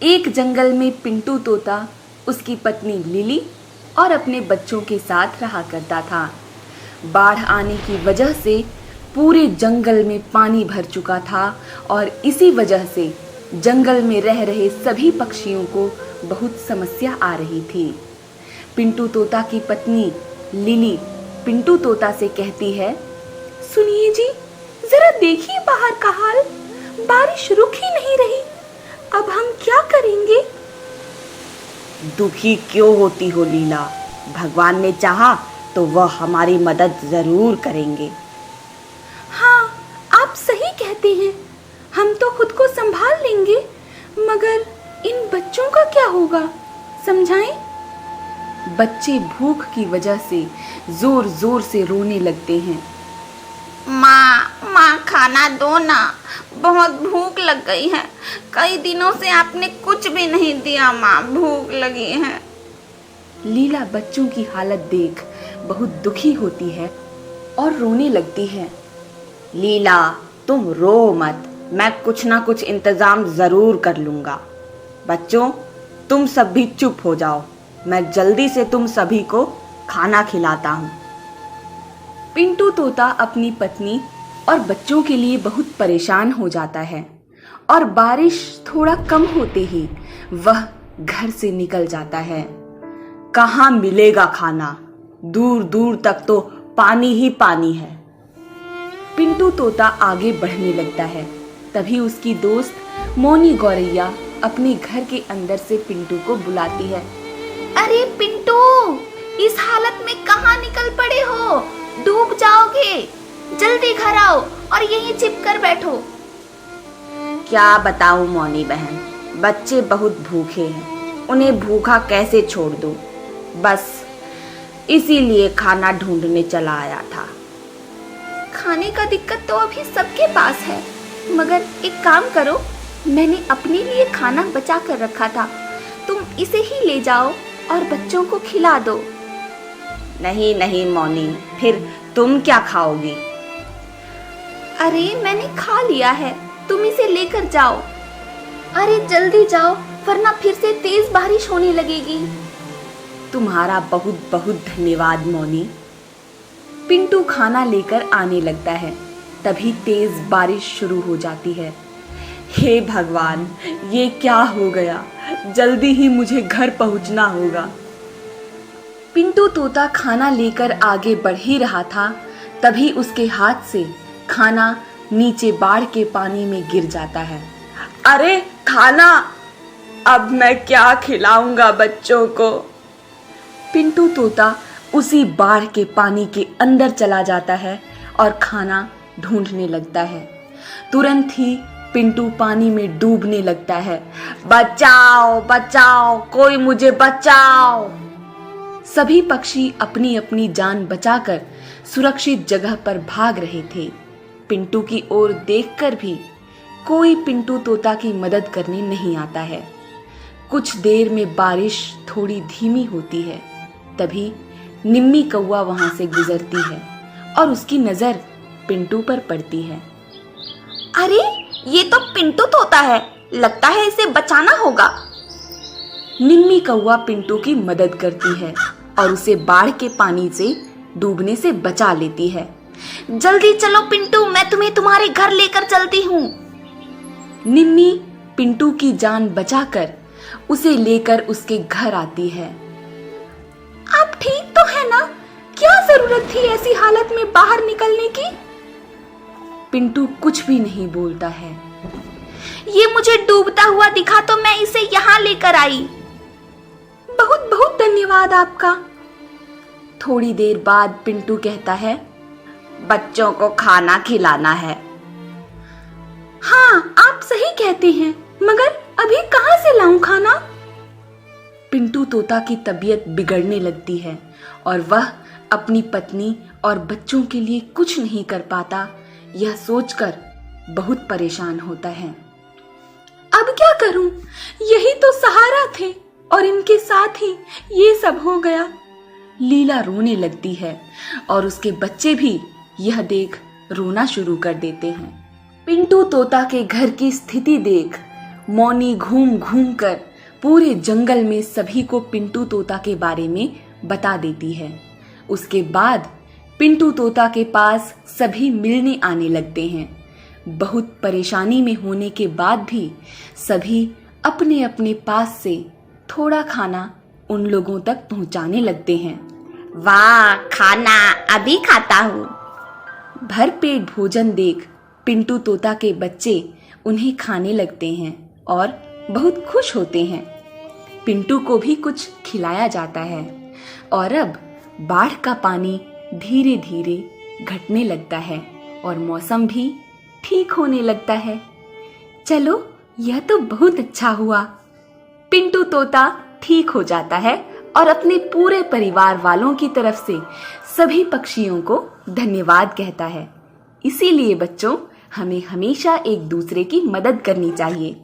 एक जंगल में पिंटू तोता उसकी पत्नी लिली और अपने बच्चों के साथ रहा करता था। बाढ़ आने की वजह से पूरे जंगल में पानी भर चुका था और इसी वजह से जंगल में रह रहे सभी पक्षियों को बहुत समस्या आ रही थी। पिंटू तोता की पत्नी लिली पिंटू तोता से कहती है, सुनिए जी, जरा देखिए बाहर का हाल, बारिश रुक ही नहीं रही, अब हम क्या करेंगे? दुखी क्यों होती हो लीला? भगवान ने चाहा तो वह हमारी मदद जरूर करेंगे। हाँ, आप सही कहते हैं, हम तो खुद को संभाल लेंगे, मगर इन बच्चों का क्या होगा, समझाएं? बच्चे भूख की वजह से जोर जोर से रोने लगते हैं। माँ खाना दो ना, बहुत भूख लग गई है, कई दिनों से आपने कुछ भी नहीं दिया माँ, भूख लगी है। लीला बच्चों की हालत देख बहुत दुखी होती है और रोने लगती है। लीला, तुम रो मत, मैं कुछ ना कुछ इंतजाम जरूर कर लूंगा। बच्चों, तुम सब भी चुप हो जाओ, मैं जल्दी से तुम सभी को खाना खिलाता हूँ। पिंटू तोता अपनी पत्नी और बच्चों के लिए बहुत परेशान हो जाता है और बारिश थोड़ा कम होते ही वह घर से निकल जाता है। कहाँ मिलेगा खाना? दूर दूर तक तो पानी ही पानी है। पिंटू तोता आगे बढ़ने लगता है। तभी उसकी दोस्त मोनी गौरैया अपने घर के अंदर से पिंटू को बुलाती है। अरे पिंटू, इस हालत में कहाँ निकल पड़े हो? डूब जाओगे, जल्दी घर आओ और यहीं छिप कर बैठो। क्या बताऊं मोनी बहन, बच्चे बहुत भूखे हैं, उन्हें भूखा कैसे छोड़ दूं? बस इसीलिए खाना ढूंढने चला आया था। खाने का दिक्कत तो अभी सबके पास है, मगर एक काम करो, मैंने अपने लिए खाना बचा कर रखा था, तुम इसे ही ले जाओ और बच्चों को खिला दो। नहीं नहीं मोनी, फिर तुम क्या खाओगी? अरे मैंने खा लिया है, तुम इसे लेकर जाओ। अरे जल्दी जाओ, वरना फिर से तेज बारिश होने लगेगी। तुम्हारा बहुत बहुत धन्यवाद मोनी। पिंटू खाना लेकर आने लगता है। तभी तेज बारिश शुरू हो जाती है। हे भगवान, ये क्या हो गया? जल्दी ही मुझे घर पहुंचना होगा। पिंटू तोता खाना लेकर आगे बढ़ ही रहा था, तभी उसके हाथ से खाना नीचे बाढ़ के पानी में गिर जाता है। अरे खाना, अब मैं क्या खिलाऊंगा बच्चों को? पिंटू तोता उसी बाढ़ के पानी के अंदर चला जाता है और खाना ढूंढने लगता है। तुरंत ही पिंटू पानी में डूबने लगता है। बचाओ बचाओ, कोई मुझे बचाओ। सभी पक्षी अपनी अपनी जान बचाकर सुरक्षित जगह पर भाग रहे थे। पिंटू की ओर देखकर भी कोई पिंटू तोता की मदद करने नहीं आता है। कुछ देर में बारिश थोड़ी धीमी होती है। तभी निम्मी कौवा वहां से गुजरती है और उसकी नजर पिंटू पर पड़ती है। अरे ये तो पिंटू तोता है, लगता है इसे बचाना होगा। निम्मी कौवा पिंटू की मदद करती है और उसे बाढ़ के पानी से डूबने से बचा लेती है। जल्दी चलो पिंटू, मैं तुम्हें तुम्हारे घर लेकर चलती हूँ। निम्मी पिंटू की जान बचाकर उसे लेकर उसके घर आती है। आप ठीक तो है ना? क्या जरूरत थी ऐसी हालत में बाहर निकलने की? पिंटू कुछ भी नहीं बोलता है। ये मुझे डूबता हुआ दिखा तो मैं इसे यहाँ लेकर आई। बहुत बहुत धन्यवाद आपका। थोड़ी देर बाद पिंटू कहता है, बच्चों को खाना खिलाना है। हाँ, आप सही कहते हैं, मगर अभी कहाँ से लाऊं खाना? पिंटू तोता की तबीयत बिगड़ने लगती है और वह अपनी पत्नी और बच्चों के लिए कुछ नहीं कर पाता, यह सोचकर बहुत परेशान होता है। अब क्या करूं? यही तो सहारा थे और इनके साथ ही ये सब हो गया। लीला रोने लगती है और उसके बच्चे भी यह देख रोना शुरू कर देते हैं। पिंटू तोता के घर की स्थिति देख मौनी घूम घूम कर पूरे जंगल में सभी को पिंटू तोता के बारे में बता देती है। उसके बाद पिंटू तोता के पास सभी मिलने आने लगते हैं। बहुत परेशानी में होने के बाद भी सभी अपने अपने पास से थोड़ा खाना उन लोगों तक पहुंचाने लगते हैं। वाह, खाना अभी खाता हूँ। भरपेट भोजन देख पिंटू तोता के बच्चे उन्हें खाने लगते हैं और बहुत खुश होते हैं। पिंटू को भी कुछ खिलाया जाता है और अब बाढ़ का पानी धीरे धीरे घटने लगता है और मौसम भी ठीक होने लगता है। चलो, यह तो बहुत अच्छा हुआ। पिंटू तोता ठीक हो जाता है और अपने पूरे परिवार वालों की तरफ से सभी पक्षियों को धन्यवाद कहता है। इसीलिए बच्चों, हमें हमेशा एक दूसरे की मदद करनी चाहिए।